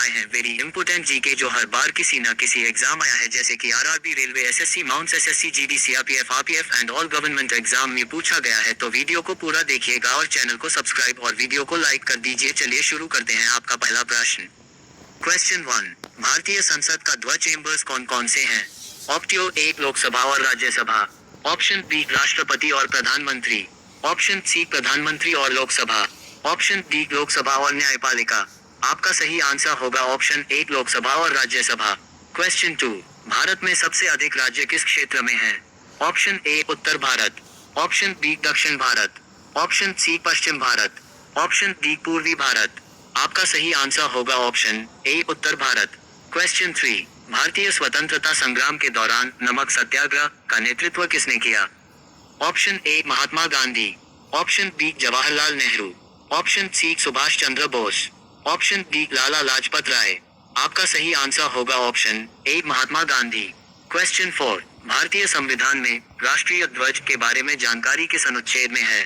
दिखाए हैं very important GK जो हर बार किसी न किसी एग्जाम आया है, जैसे कि RRB, railway, SSC, mounts, SSC, GD, CRPF, RPF and all government exam में पूछा गया है। तो वीडियो को पूरा देखिएगा और चैनल को सब्सक्राइब और वीडियो को लाइक कर दीजिए। चलिए शुरू करते हैं। आपका पहला प्रश्न, क्वेश्चन 1, भारतीय संसद का ध्वज चेंबर्स कौन कौन से हैं? ऑप्टियो 1 लोकसभा और राज्यसभा, ऑप्शन बी राष्ट्रपति और प्रधानमंत्री, ऑप्शन सी प्रधानमंत्री और लोकसभा, ऑप्शन डी लोकसभा और न्यायपालिका। आपका सही आंसर होगा ऑप्शन 1 लोकसभा और राज्यसभा। क्वेश्चन 2, भारत में सबसे अधिक राज्य किस क्षेत्र में हैं? ऑप्शन ए उत्तर भारत, ऑप्शन बी दक्षिण भारत, ऑप्शन सी पश्चिम भारत, ऑप्शन डी पूर्वी भारत। आपका सही आंसर होगा ऑप्शन ए उत्तर भारत। क्वेश्चन 3, भारतीय स्वतंत्रता संग्राम के दौरान नमक सत्याग्रह का नेतृत्व किसने किया? Option A Mahatma Gandhi, option B Jawaharlal Nehru, option C Subhash Chandra Bose, option D Lala Lajpat Rai. आपका सही आंसर होगा option A Mahatma Gandhi. Question 4, भारतीय संविधान में राष्ट्रीय ध्वज के बारे में जानकारी किस अनुच्छेद में है?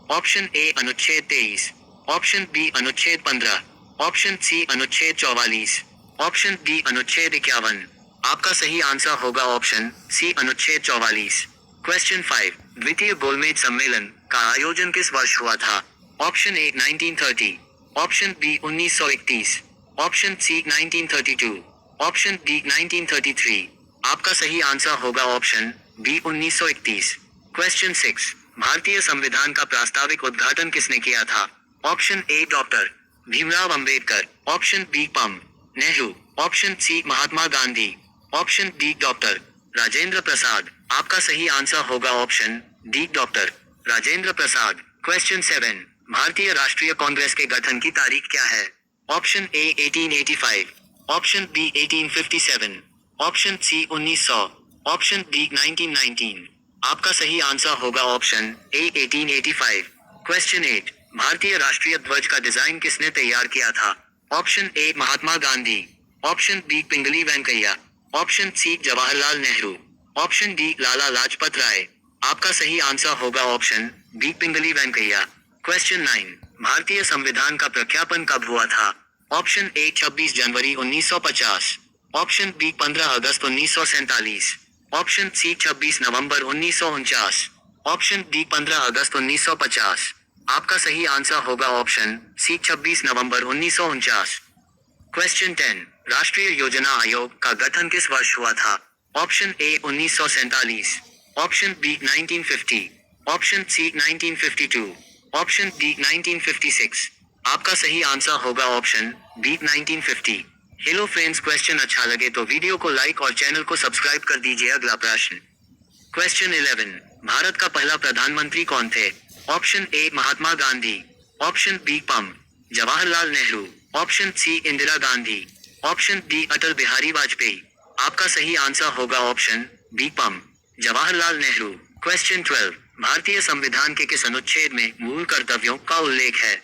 ऑप्शन ए अनुच्छेद 23, ऑप्शन बी अनुच्छेद 15, ऑप्शन सी अनुच्छेद 44, ऑप्शन डी अनुच्छेद 51। आपका सही आंसर होगा ऑप्शन सी अनुच्छेद 44। क्वेश्चन 5, द्वितीय गोलमेज सम्मेलन का आयोजन किस वर्ष हुआ था? Option A 1930, option B 1931, option C 1932, option D 1933। आपका सही आंसर होगा ऑप्शन बी 1931। क्वेश्चन 6, भारतीय संविधान का प्रास्ताविक उद्घाटन किसने किया था? Option A doctor Bhimrao Ambedkar, option B पम Nehru, option C Mahatma Gandhi, option D doctor Rajendra Prasad. आपका सही आंसर होगा option D doctor Rajendra Prasad. Question 7, भारतीय राष्ट्रीय कांग्रेस के गठन की तारीख क्या है? Option A 1885, option B 1857, option C 1900, option D 1919। आपका सही आंसर होगा ऑप्शन ए 1885। क्वेश्चन 8, भारतीय राष्ट्रीय ध्वज का डिजाइन किसने तैयार किया था? Option A Mahatma Gandhi, option B Pingali Venkayya, option C Jawaharlal Nehru, option D Lala Lajpat Rai. आपका सही आंसर होगा option B Pingali Venkayya. Question 9, भारतीय संविधान का प्रख्यापन कब हुआ था? ऑप्शन ए 26 जनवरी 1950, ऑप्शन बी 15 अगस्त 1947, ऑप्शन सी 26 नवंबर 1949, ऑप्शन डी 15 अगस्त 1950। आपका सही आंसर होगा ऑप्शन सी 26 नवंबर 1949। क्वेश्चन 10, राष्ट्रीय योजना आयोग का गठन किस वर्ष हुआ था? Option A 1947, option B 1950, option C 1952, option D 1956। आपका सही आंसर होगा option B 1950। Hello friends, question अच्छा लगे तो वीडियो को लाइक और चैनल को सब्सक्राइब कर दीजिए। अगला प्रश्न, क्वेश्चन 11, भारत का पहला प्रधानमंत्री कौन थे? Option A Mahatma Gandhi, option B पम Jawaharlal Nehru, option C Indira Gandhi, option D Atal Bihari Vajpayee. आपका सही आंसर होगा ऑप्शन बी पम जवाहरलाल नेहरू। क्वेश्चन 12, भारतीय संविधान के किस अनुच्छेद में मूल कर्तव्यों का उल्लेख है?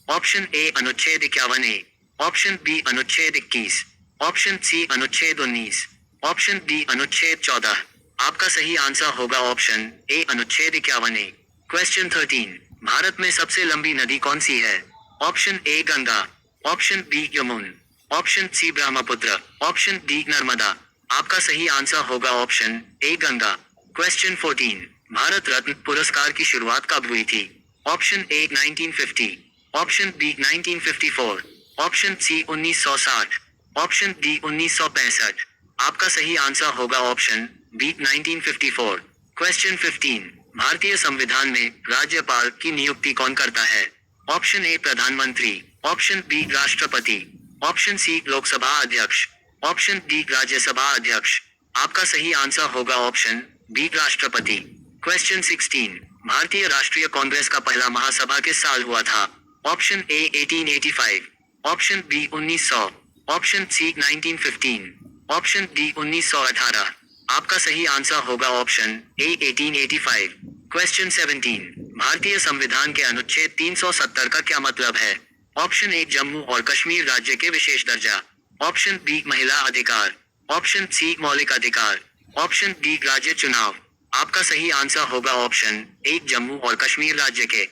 ऑप्शन ए अनुच्छेद 51A, ऑप्शन बी अनुच्छेद 21, ऑप्शन सी अनुच्छेद 19, ऑप्शन डी अनुच्छेद 14। आपका सही आंसर होगा ऑप्शन ए अनुच्छेद 51A। क्वेश्चन 13, भारत में सबसे लंबी नदी कौन सी है? Option A Ganga, option B Yamuna, option C Brahmaputra, option D Narmada. आपका सही आंसर होगा option A Ganga. Question 14, Bharat Ratna पुरस्कार की शुरुआत कब हुई थी? Option A 1950, option B 1954, option C 1960, option D 1965। आपका सही आंसर होगा ऑप्शन बी 1954। क्वेश्चन 15, भारतीय संविधान में राज्यपाल की नियुक्ति कौन करता है? ऑप्शन ए प्रधानमंत्री, ऑप्शन बी राष्ट्रपति, ऑप्शन सी लोकसभा अध्यक्ष, ऑप्शन डी राज्यसभा अध्यक्ष। आपका सही आंसर होगा ऑप्शन बी राष्ट्रपति। क्वेश्चन 16, भारतीय राष्ट्रीय कांग्रेस का पहला महासभा किस साल हुआ था? Option A 1885, option B 1900, option C 1915, option D 1918। आपका सही आंसर होगा ऑप्शन ए 1885। क्वेश्चन 17, भारतीय संविधान के अनुच्छेद 370 का क्या मतलब है? ऑप्शन ए जम्मू और कश्मीर राज्य के विशेष दर्जा, ऑप्शन बी महिला अधिकार, ऑप्शन सी मौलिक अधिकार, ऑप्शन डी राज्य चुनाव। आपका सही आंसर होगा ऑप्शन ए जम्मू और कश्मीर राज्य के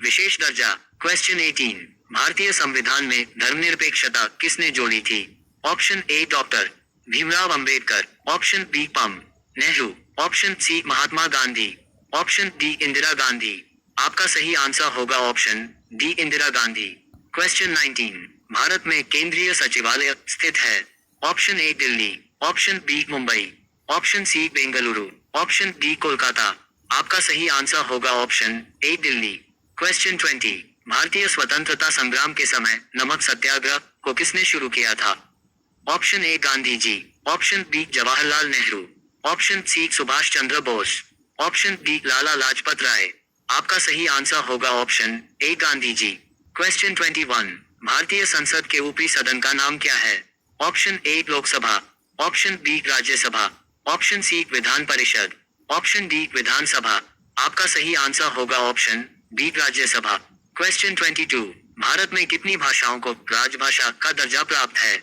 विशेष दर्जा। क्वेश्चन 18, भारतीय संविधान में धर्मनिरपेक्षता किसने जोड़ी थी? Option A doctor Bhimrao Ambedkar, option B पम Nehru, option C Mahatma Gandhi, option D Indira Gandhi. आपका सही आंसर होगा option D Indira Gandhi. Question 19, Bharat में केंद्रीय सचिवालय स्थित है? Option A Delhi, option B Mumbai, option C Bengaluru, option D Kolkata. आपका सही आंसर होगा ऑप्शन ए दिल्ली। क्वेश्चन 20, भारतीय स्वतंत्रता संग्राम के समय नमक सत्याग्रह को किसने शुरू किया था? Option A Gandhi ji, option B Jawaharlal Nehru, option C Subhash Chandra Bose, option D Lala Lajpat Rai. आपका सही आंसर होगा option A Gandhi ji. Question 21, भारतीय संसद के ऊपरी सदन का नाम क्या है? Option A Lok Sabha, option B Rajya Sabha, option C Vidhan Parishad, option D Vidhan Sabha. आपका सही आंसर होगा option B Rajya Sabha. Question 22, Bharat में कितनी भाषाओं को राजभाषा का दर्जा प्राप्त है?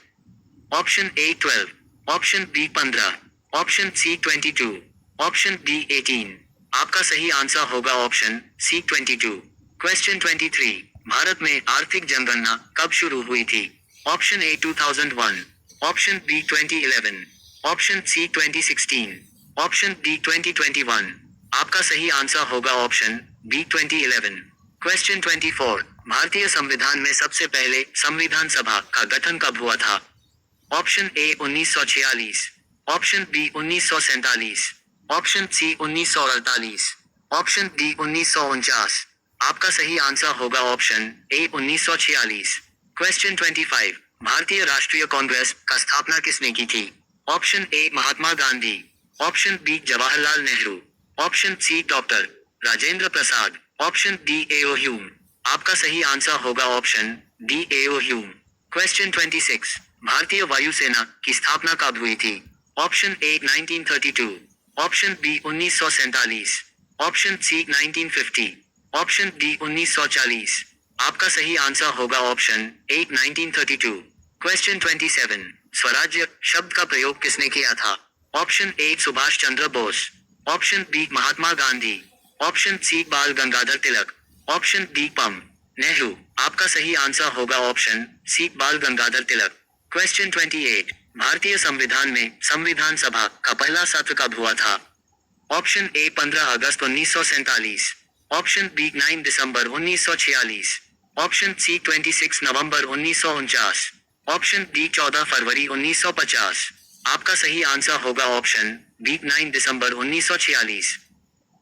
Option A 12, option B 15, option C 22, option D 18। आपका सही आंसर होगा ऑप्शन सी 22। क्वेश्चन 23, भारत में आर्थिक जनगणना कब शुरू हुई थी? Option A 2001, option B 2011, option C 2016, option D 2021। आपका सही आंसर होगा ऑप्शन बी 2011। क्वेश्चन 24, भारतीय संविधान में सबसे पहले संविधान सभा का गठन कब हुआ था? Option A 1946, option B 1947, option C 1948, option D 1949। आपका सही आंसर होगा ऑप्शन ए 1946। क्वेश्चन 25, भारतीय राष्ट्रीय कांग्रेस का स्थापना किसने की थी? Option A Mahatma Gandhi, option B Jawaharlal Nehru, option C doctor Rajendra Prasad, option D A O Hume. आपका सही आंसर होगा option D A O Hume. Question 26, भारतीय वायुसेना की स्थापना कब हुई थी? Option A 1932, option B 1947, option C 1950, option D 1940। आपका सही आंसर होगा ऑप्शन ए 1932। क्वेश्चन 27, स्वराज्य शब्द का प्रयोग किसने किया था? Option A Subhash Chandra Bose, option B Mahatma Gandhi, option C Bal Gangadhar Tilak, option D पम नेहरू। आपका सही आंसर होगा ऑप्शन सी बाल गंगाधर तिलक। क्वेश्चन 28, भारतीय संविधान में संविधान सभा का पहला सत्र कब हुआ था? ऑप्शन ए 15 अगस्त 1947, ऑप्शन बी 9 दिसंबर 1946, ऑप्शन सी 26 नवंबर 1949, ऑप्शन डी 14 फरवरी 1950। आपका सही आंसर होगा ऑप्शन बी 9 दिसंबर 1946।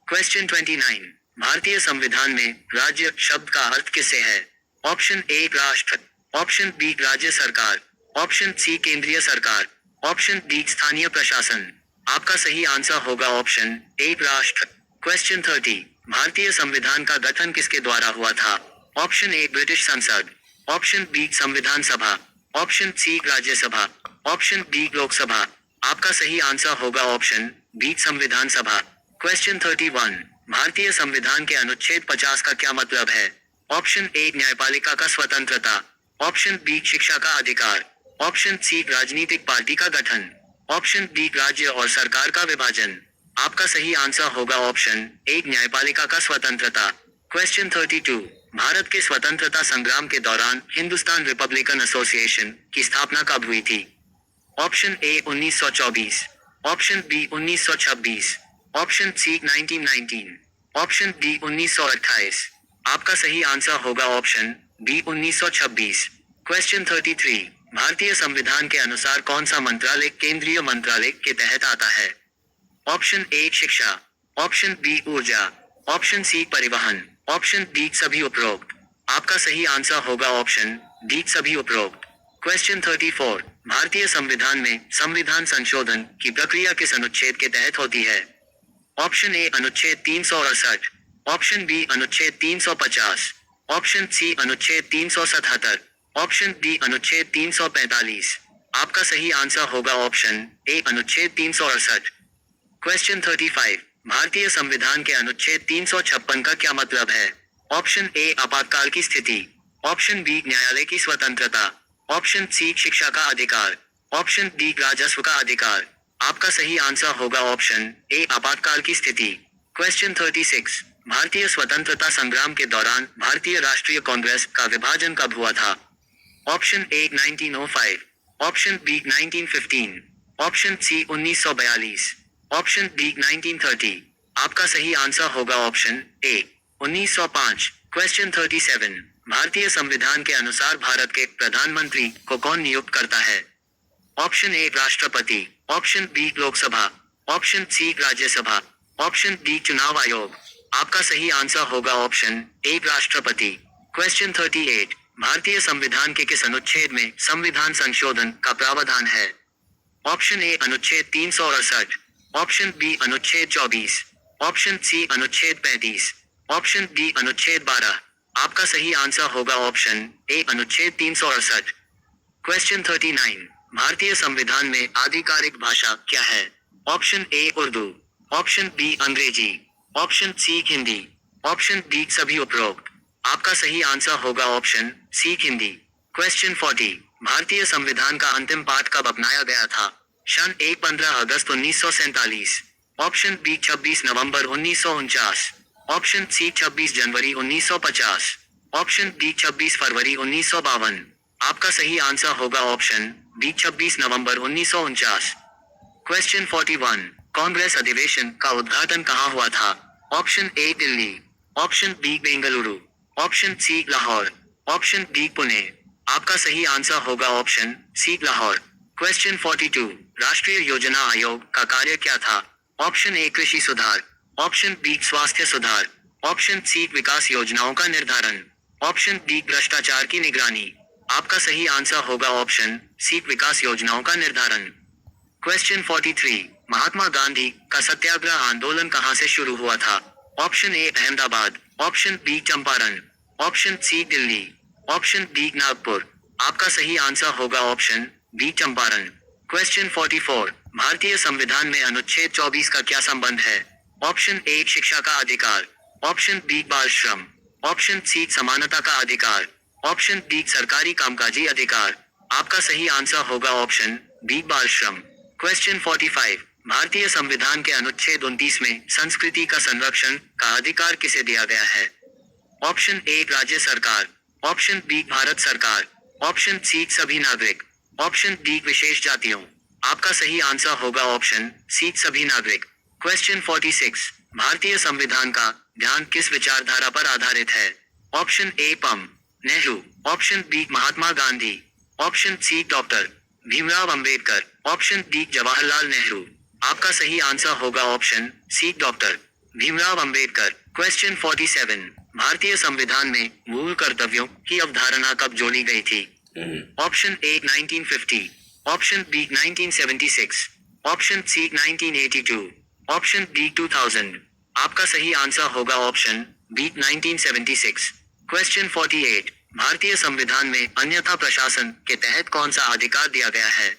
क्वेश्चन 29, भारतीय संविधान में राज्य शब्द का अर्थ किससे है? ऑप्शन ए राष्ट्र, ऑप्शन बी राज्य सरकार, ऑप्शन सी केंद्रीय सरकार, ऑप्शन डी स्थानीय प्रशासन। आपका सही आंसर होगा ऑप्शन ए राष्ट्र। क्वेश्चन 30, भारतीय संविधान का गठन किसके द्वारा हुआ था? ऑप्शन ए ब्रिटिश संसद, ऑप्शन बी संविधान सभा, option C Rajya Sabha, option D Lok Sabha. आपका सही आंसर होगा ऑप्शन बी संविधान सभा। क्वेश्चन 31, भारतीय संविधान के अनुच्छेद 50 का क्या मतलब है? ऑप्शन ए न्यायपालिका का स्वतंत्रता, ऑप्शन बी शिक्षा का अधिकार, ऑप्शन सी राजनीतिक पार्टी का गठन, ऑप्शन डी राज्य और सरकार का विभाजन। आपका सही आंसर होगा ऑप्शन ए न्यायपालिका का स्वतंत्रता। क्वेश्चन 32, भारत के स्वतंत्रता संग्राम के दौरान हिंदुस्तान रिपब्लिकन एसोसिएशन की स्थापना कब हुई थी? Option A 1924, option B 1926, option C 1919, option D 1928। आपका सही आंसर होगा ऑप्शन बी 1926। क्वेश्चन 33, भारतीय संविधान के अनुसार कौन सा मंत्रालय केंद्रीय मंत्रालय के तहत आता है? ऑप्शन ए शिक्षा, ऑप्शन बी ऊर्जा, ऑप्शन सी परिवहन, ऑप्शन डी सभी उपरोक्त। आपका सही आंसर होगा ऑप्शन डी सभी उपरोक्त। क्वेश्चन 34, भारतीय संविधान में संविधान संशोधन की प्रक्रिया किस अनुच्छेद के तहत होती है? ऑप्शन ए अनुच्छेद 368, ऑप्शन बी अनुच्छेद 350, ऑप्शन सी अनुच्छेद 377, ऑप्शन डी अनुच्छेद 345। आपका सही आंसर होगा ऑप्शन ए अनुच्छेद 368। क्वेश्चन 35, भारतीय संविधान के अनुच्छेद 356 का क्या मतलब है? ऑप्शन ए आपातकाल की स्थिति, ऑप्शन बी न्यायालय की स्वतंत्रता, ऑप्शन सी शिक्षा का अधिकार, ऑप्शन डी राजस्व का अधिकार। आपका सही आंसर होगा ऑप्शन ए आपातकाल की स्थिति। क्वेश्चन 36। भारतीय स्वतंत्रता संग्राम के दौरान भारतीय राष्ट्रीय कांग्रेस का विभाजन कब हुआ था? Option A 1905, option B 1915, option C 1942, option D 1930। आपका सही आंसर होगा ऑप्शन ए 1905। क्वेश्चन 37। भारतीय संविधान के अनुसार भारत के प्रधानमंत्री को कौन नियुक्त करता है? ऑप्शन ए राष्ट्रपति, option B Lok Sabha, option C Rajya Sabha, option D चुनाव आयोग। आपका सही आंसर होगा ऑप्शन ए राष्ट्रपति। क्वेश्चन 38। भारतीय संविधान के किस अनुच्छेद में संविधान संशोधन का प्रावधान है? ऑप्शन ए अनुच्छेद 368, ऑप्शन बी अनुच्छेद 24, ऑप्शन सी अनुच्छेद 35, ऑप्शन डी अनुच्छेद 12। आपका सही आंसर होगा ऑप्शन ए अनुच्छेद 368। क्वेश्चन 39। भारतीय संविधान में आधिकारिक भाषा क्या है? Option A Urdu, option B Angrezi, option C Hindi, option D सभी उपरोक्त। आपका सही आंसर होगा ऑप्शन सी हिंदी। क्वेश्चन 40। भारतीय संविधान का अंतिम पाठ कब अपनाया गया था? सन 15 अगस्त 1947, ऑप्शन बी 26 नवंबर 1949, ऑप्शन सी 26 जनवरी 1950, ऑप्शन डी 26 फरवरी 1952। आपका सही आंसर होगा ऑप्शन बी 26 नवंबर 1949। क्वेश्चन 41। कांग्रेस अधिवेशन का उद्घाटन कहाँ हुआ था? Option A Delhi, option B Bengaluru, option C Lahore, option D Pune. आपका सही आंसर होगा ऑप्शन सी लाहौर। क्वेश्चन 42। राष्ट्रीय योजना आयोग का कार्य क्या था? ऑप्शन ए कृषि सुधार, ऑप्शन बी स्वास्थ्य सुधार, ऑप्शन सी विकास योजनाओं का निर्धारण, ऑप्शन डी भ्रष्टाचार की निगरानी। आपका सही आंसर होगा ऑप्शन सी विकास योजनाओं का निर्धारण। क्वेश्चन 43। महात्मा गांधी का सत्याग्रह आंदोलन कहां से शुरू हुआ था? Option A Ahmedabad, option B Champaran, option C Delhi, option D Nagpur. आपका सही आंसर होगा ऑप्शन बी चंपारण। क्वेश्चन 44। भारतीय संविधान में अनुच्छेद 24 का क्या संबंध है? ऑप्शन ए शिक्षा का अधिकार, ऑप्शन बी बाल श्रम, ऑप्शन सी समानता का अधिकार, ऑप्शन डी सरकारी कामकाजी अधिकार। आपका सही आंसर होगा ऑप्शन बी बाल श्रम। क्वेश्चन 45। भारतीय संविधान के अनुच्छेद 29 में संस्कृति का संरक्षण का अधिकार किसे दिया गया है? ऑप्शन ए राज्य सरकार, ऑप्शन बी भारत सरकार, ऑप्शन सी सभी नागरिक, ऑप्शन डी विशेष जातियों। आपका सही आंसर होगा ऑप्शन सी सभी नागरिक। क्वेश्चन 46। भारतीय संविधान का ध्यान किस विचारधारा पर आधारित है? ऑप्शन ए पम Nehru, option B Mahatma Gandhi, option C doctor Bhimrao Ambedkar, option D Jawaharlal Nehru. आपका सही आंसर होगा option C doctor Bhimrao Ambedkar. Question 47। भारतीय संविधान में मूल कर्तव्यों की अवधारणा कब जोड़ी गई थी? Option A 1950, option B 1976, option C 1982, option D 2000। आपका सही आंसर होगा ऑप्शन बी 1976। क्वेश्चन 48। भारतीय संविधान में अन्यथा प्रशासन के तहत कौन सा अधिकार दिया गया है?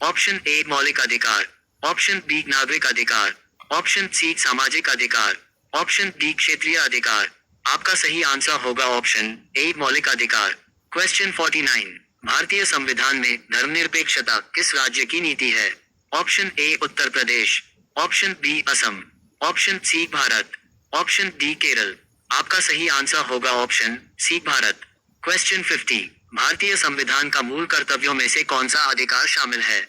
ऑप्शन ए मौलिक अधिकार, ऑप्शन बी नागरिक अधिकार, ऑप्शन सी सामाजिक अधिकार, ऑप्शन डी क्षेत्रीय अधिकार। आपका सही आंसर होगा ऑप्शन ए मौलिक अधिकार। क्वेश्चन 49। भारतीय संविधान में धर्मनिरपेक्षता किस राज्य की नीति है? Option A Uttar Pradesh, option B Assam, option C Bharat, option D Kerala. आपका सही आंसर होगा ऑप्शन सी भारत। क्वेश्चन 50। भारतीय संविधान का मूल कर्तव्यों में से कौन सा अधिकार शामिल है?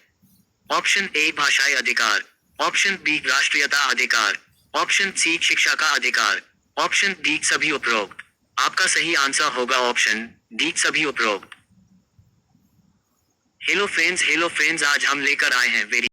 ऑप्शन ए भाषाई अधिकार, ऑप्शन बी राष्ट्रीयता अधिकार, ऑप्शन सी शिक्षा का अधिकार, ऑप्शन डी सभी उपरोक्त। आपका सही आंसर होगा ऑप्शन डी सभी उपरोक्त। हेलो फ्रेंड्स, आज हम लेकर आए हैं वेरी